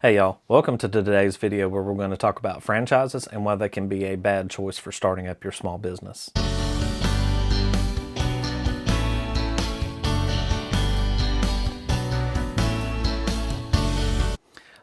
Hey y'all, welcome to today's video where we're going to talk about franchises and why they can be a bad choice for starting up your small business.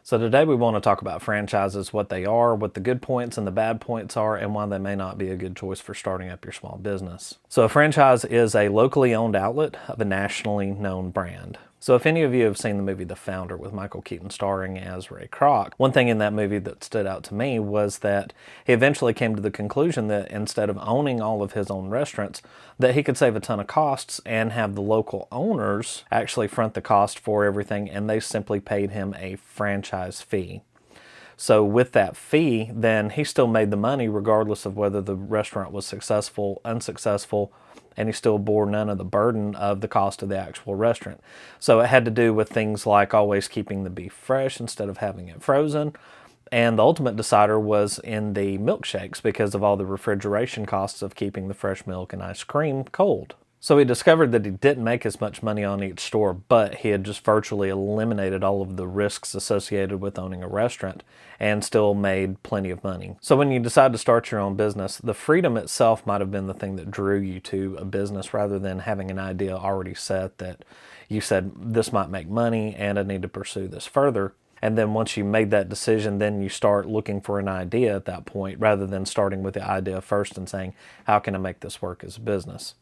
So today we want to talk about franchises, what they are, what the good points and the bad points are, and why they may not be a good choice for starting up your small business. So a franchise is a locally owned outlet of a nationally known brand. So if any of you have seen the movie The Founder with Michael Keaton starring as Ray Kroc, one thing in that movie that stood out to me was that he eventually came to the conclusion that instead of owning all of his own restaurants, that he could save a ton of costs and have the local owners actually front the cost for everything, and they simply paid him a franchise fee. So with that fee, then he still made the money regardless of whether the restaurant was successful, unsuccessful, and he still bore none of the burden of the cost of the actual restaurant. So it had to do with things like always keeping the beef fresh instead of having it frozen. And the ultimate decider was in the milkshakes because of all the refrigeration costs of keeping the fresh milk and ice cream cold. So he discovered that he didn't make as much money on each store, but he had just virtually eliminated all of the risks associated with owning a restaurant and still made plenty of money. So when you decide to start your own business, the freedom itself might have been the thing that drew you to a business rather than having an idea already set that you said, this might make money and I need to pursue this further. And then once you made that decision, then you start looking for an idea at that point rather than starting with the idea first and saying, how can I make this work as a business?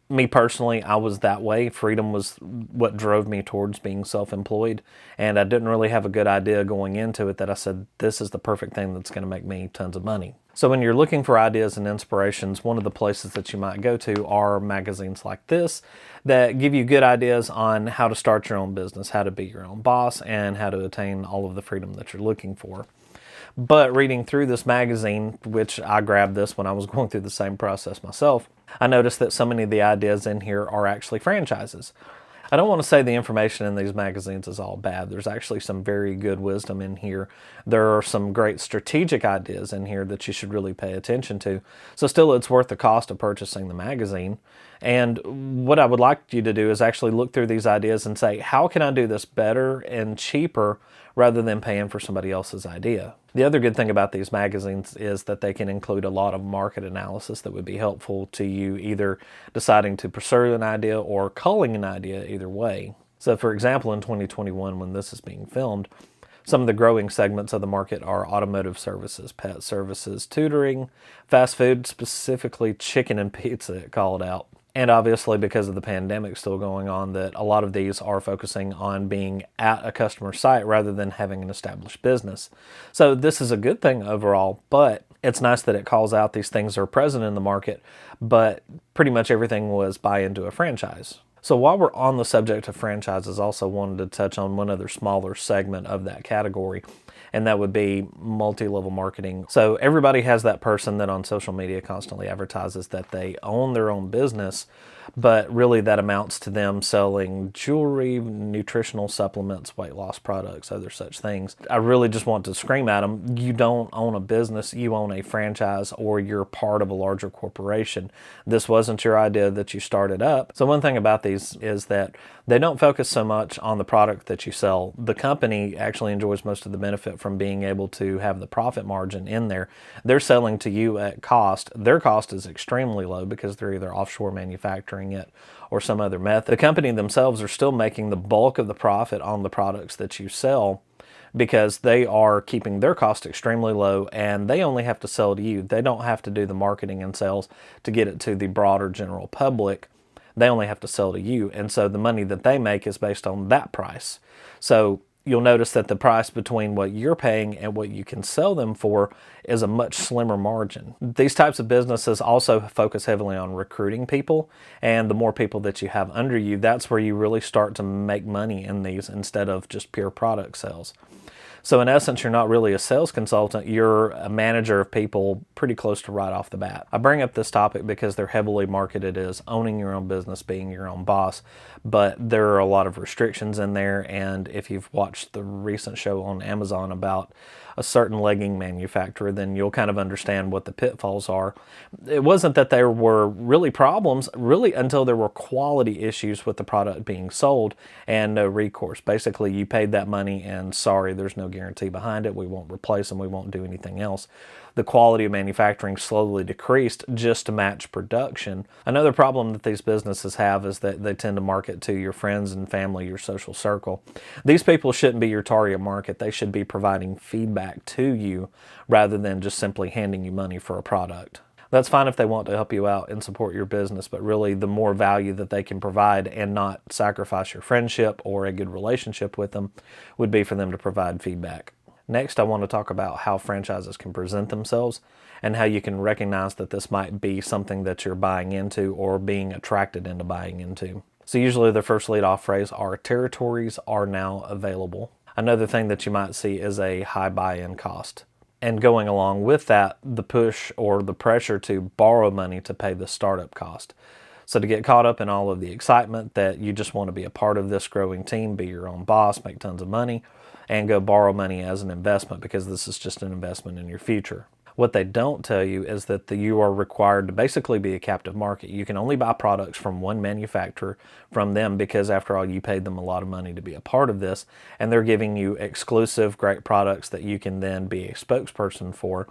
Me personally, I was that way. Freedom was what drove me towards being self-employed, and I didn't really have a good idea going into it that I said, this is the perfect thing that's going to make me tons of money. So when you're looking for ideas and inspirations, one of the places that you might go to are magazines like this that give you good ideas on how to start your own business, how to be your own boss, and how to attain all of the freedom that you're looking for. But reading through this magazine, which I grabbed this when I was going through the same process myself, I noticed that so many of the ideas in here are actually franchises. I don't want to say the information in these magazines is all bad. There's actually some very good wisdom in here. There are some great strategic ideas in here that you should really pay attention to. So still, it's worth the cost of purchasing the magazine. And what I would like you to do is actually look through these ideas and say, how can I do this better and cheaper rather than paying for somebody else's idea? The other good thing about these magazines is that they can include a lot of market analysis that would be helpful to you either deciding to pursue an idea or culling an idea either way. So for example, in 2021, when this is being filmed, some of the growing segments of the market are automotive services, pet services, tutoring, fast food, specifically chicken and pizza, it called out. And obviously, because of the pandemic still going on, that a lot of these are focusing on being at a customer site rather than having an established business. So this is a good thing overall, but it's nice that it calls out these things are present in the market, but pretty much everything was buy into a franchise. So while we're on the subject of franchises, I also wanted to touch on one other smaller segment of that category, and that would be multi-level marketing. So everybody has that person that on social media constantly advertises that they own their own business, but really that amounts to them selling jewelry, nutritional supplements, weight loss products, other such things. I really just want to scream at them, you don't own a business, you own a franchise, or you're part of a larger corporation. This wasn't your idea that you started up. So one thing about these is that they don't focus so much on the product that you sell. The company actually enjoys most of the benefit from being able to have the profit margin in there. They're selling to you at cost. Their cost is extremely low because they're either offshore manufacturing it or some other method. The company themselves are still making the bulk of the profit on the products that you sell because they are keeping their cost extremely low and they only have to sell to you. They don't have to do the marketing and sales to get it to the broader general public. They only have to sell to you. And so the money that they make is based on that price. So you'll notice that the price between what you're paying and what you can sell them for is a much slimmer margin. These types of businesses also focus heavily on recruiting people, and the more people that you have under you, that's where you really start to make money in these instead of just pure product sales. So in essence, you're not really a sales consultant, you're a manager of people pretty close to right off the bat. I bring up this topic because they're heavily marketed as owning your own business, being your own boss, but there are a lot of restrictions in there, and if you've watched the recent show on Amazon about a certain legging manufacturer, then you'll kind of understand what the pitfalls are. It wasn't that there were really problems, really until there were quality issues with the product being sold and no recourse. Basically, you paid that money and sorry, there's no no guarantee behind it. We won't replace them. We won't do anything else. The quality of manufacturing slowly decreased just to match production. Another problem that these businesses have is that they tend to market to your friends and family, your social circle. These people shouldn't be your target market. They should be providing feedback to you rather than just simply handing you money for a product. That's fine if they want to help you out and support your business, but really the more value that they can provide and not sacrifice your friendship or a good relationship with them would be for them to provide feedback. Next, I want to talk about how franchises can present themselves and how you can recognize that this might be something that you're buying into or being attracted into buying into. So usually the first lead-off phrase are territories are now available. Another thing that you might see is a high buy-in cost. And going along with that, the push or the pressure to borrow money to pay the startup cost. So to get caught up in all of the excitement that you just want to be a part of this growing team, be your own boss, make tons of money, and go borrow money as an investment because this is just an investment in your future. What they don't tell you is that you are required to basically be a captive market. You can only buy products from one manufacturer from them because after all, you paid them a lot of money to be a part of this, and they're giving you exclusive, great products that you can then be a spokesperson for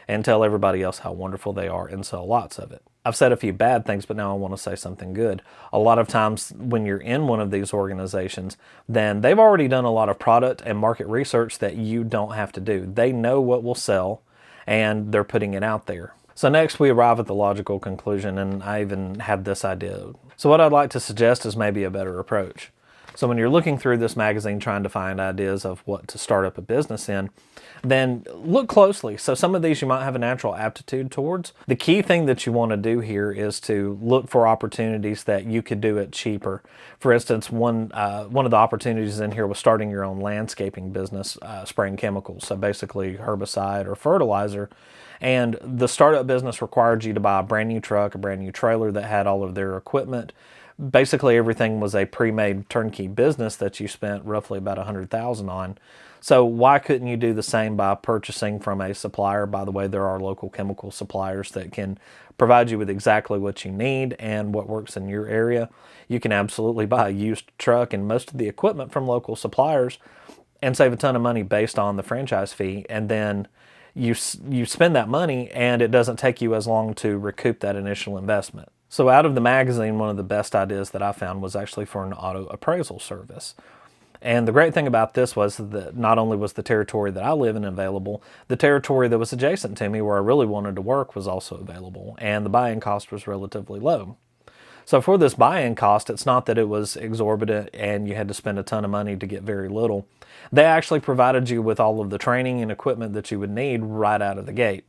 and tell everybody else how wonderful they are and sell lots of it. I've said a few bad things, but now I want to say something good. A lot of times when you're in one of these organizations, then they've already done a lot of product and market research that you don't have to do. They know what will sell, and they're putting it out there. So next we arrive at the logical conclusion, and I even had this idea. So what I'd like to suggest is maybe a better approach. So when you're looking through this magazine trying to find ideas of what to start up a business in, then look closely. So some of these you might have a natural aptitude towards. The key thing that you want to do here is to look for opportunities that you could do it cheaper. For instance, one of the opportunities in here was starting your own landscaping business, spraying chemicals, so basically herbicide or fertilizer. And the startup business required you to buy a brand new truck, a brand new trailer that had all of their equipment. Basically everything was a pre-made turnkey business that you spent roughly about $100,000 on. So why couldn't you do the same by purchasing from a supplier? By the way, there are local chemical suppliers that can provide you with exactly what you need and what works in your area. You can absolutely buy a used truck and most of the equipment from local suppliers and save a ton of money based on the franchise fee, and then you spend that money and it doesn't take you as long to recoup that initial investment. So out of the magazine, one of the best ideas that I found was actually for an auto appraisal service. And the great thing about this was that not only was the territory that I live in available, the territory that was adjacent to me where I really wanted to work was also available, and the buy-in cost was relatively low. So for this buy-in cost, it's not that it was exorbitant and you had to spend a ton of money to get very little. They actually provided you with all of the training and equipment that you would need right out of the gate.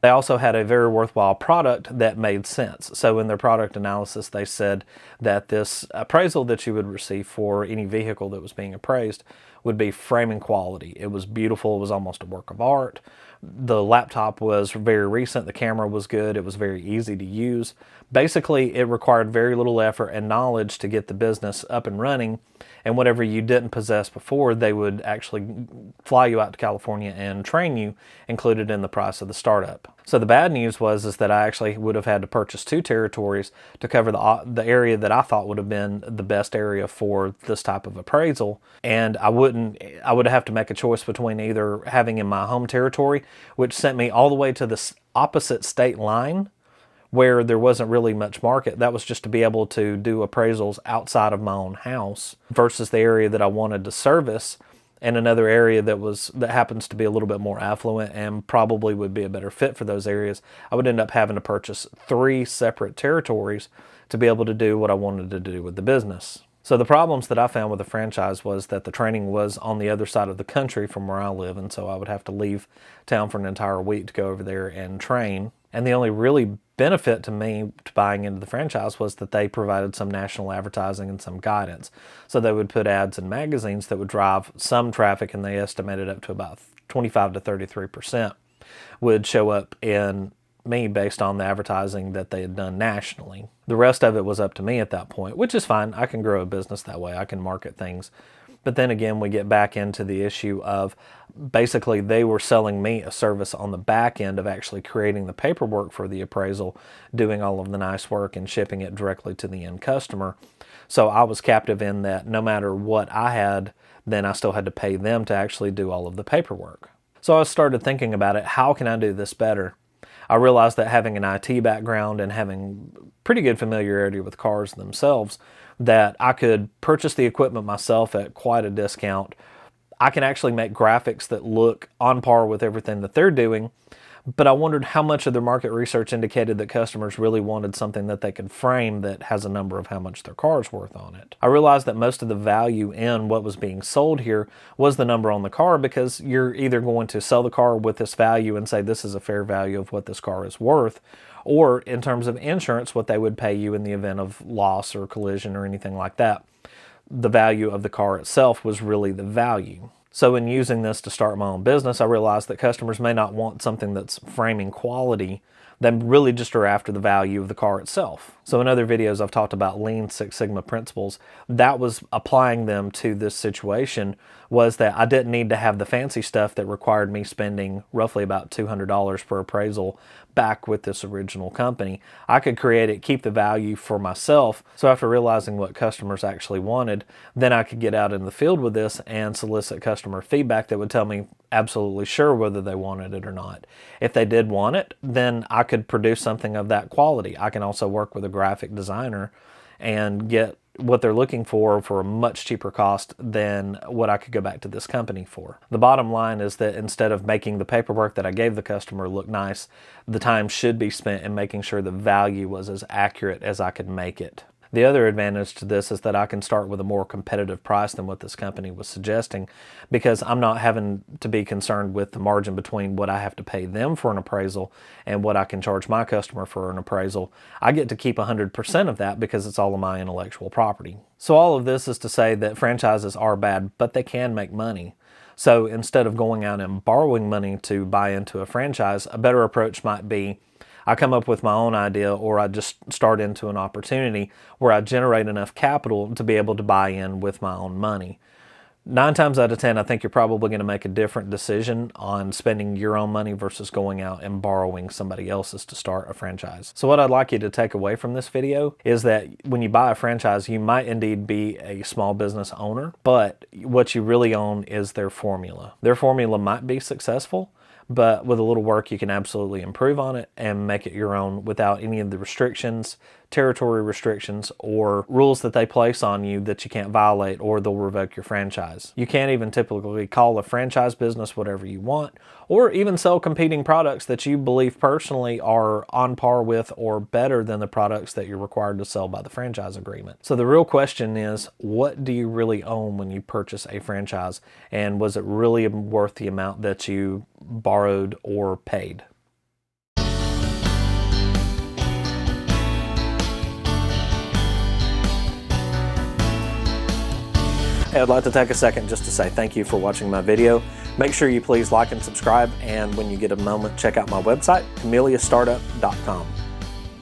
They also had a very worthwhile product that made sense. So in their product analysis, they said that this appraisal that you would receive for any vehicle that was being appraised would be framing quality. It was beautiful. It was almost a work of art. The laptop was very recent. The camera was good. It was very easy to use. Basically, it required very little effort and knowledge to get the business up and running. And whatever you didn't possess before, they would actually fly you out to California and train you, included in the price of the startup. So the bad news was that I actually would have had to purchase 2 territories to cover the area that I thought would have been the best area for this type of appraisal. And I would have to make a choice between either having in my home territory, which sent me all the way to the opposite state line, where there wasn't really much market. That was just to be able to do appraisals outside of my own house, versus the area that I wanted to service and another area that happens to be a little bit more affluent and probably would be a better fit for those areas. I would end up having to purchase 3 separate territories to be able to do what I wanted to do with the business. So the problems that I found with the franchise was that the training was on the other side of the country from where I live, and so I would have to leave town for an entire week to go over there and train. And the only really benefit to me to buying into the franchise was that they provided some national advertising and some guidance. So they would put ads in magazines that would drive some traffic, and they estimated up to about 25 to 33% would show up in me based on the advertising that they had done nationally. The rest of it was up to me at that point, which is fine. I can grow a business that way. I can market things. But then again, we get back into the issue of basically they were selling me a service on the back end of actually creating the paperwork for the appraisal, doing all of the nice work and shipping it directly to the end customer. So I was captive in that no matter what I had then I still had to pay them to actually do all of the paperwork. So I started thinking about it. How can I do this better? I realized that having an IT background and having pretty good familiarity with cars themselves, that I could purchase the equipment myself at quite a discount. I can actually make graphics that look on par with everything that they're doing, but I wondered how much of their market research indicated that customers really wanted something that they could frame that has a number of how much their car's worth on it. I realized that most of the value in what was being sold here was the number on the car, because you're either going to sell the car with this value and say this is a fair value of what this car is worth, or in terms of insurance, what they would pay you in the event of loss or collision or anything like that. The value of the car itself was really the value. So in using this to start my own business, I realized that customers may not want something that's framing quality. They really just are after the value of the car itself. So in other videos, I've talked about Lean Six Sigma principles. That was applying them to this situation, was that I didn't need to have the fancy stuff that required me spending roughly about $200 per appraisal back with this original company. I could create it, keep the value for myself. So after realizing what customers actually wanted, then I could get out in the field with this and solicit customer feedback that would tell me absolutely sure whether they wanted it or not. If they did want it, then I could produce something of that quality. I can also work with a graphic designer and get what they're looking for a much cheaper cost than what I could go back to this company for. The bottom line is that instead of making the paperwork that I gave the customer look nice, the time should be spent in making sure the value was as accurate as I could make it. The other advantage to this is that I can start with a more competitive price than what this company was suggesting, because I'm not having to be concerned with the margin between what I have to pay them for an appraisal and what I can charge my customer for an appraisal. I get to keep 100% of that because it's all of my intellectual property. So all of this is to say that franchises are bad, but they can make money. So instead of going out and borrowing money to buy into a franchise, a better approach might be I come up with my own idea, or I just start into an opportunity where I generate enough capital to be able to buy in with my own money. 9 times out of 10, I think you're probably going to make a different decision on spending your own money versus going out and borrowing somebody else's to start a franchise. So what I'd like you to take away from this video is that when you buy a franchise, you might indeed be a small business owner, but what you really own is their formula. Their formula might be successful, but with a little work, you can absolutely improve on it and make it your own without any of the restrictions, territory restrictions, or rules that they place on you that you can't violate, or they'll revoke your franchise. You can't even typically call a franchise business whatever you want, or even sell competing products that you believe personally are on par with or better than the products that you're required to sell by the franchise agreement. So the real question is, what do you really own when you purchase a franchise? And was it really worth the amount that you borrowed or paid? Hey, I'd like to take a second just to say thank you for watching my video. Make sure you please like and subscribe, and when you get a moment, check out my website, CameliaStartup.com.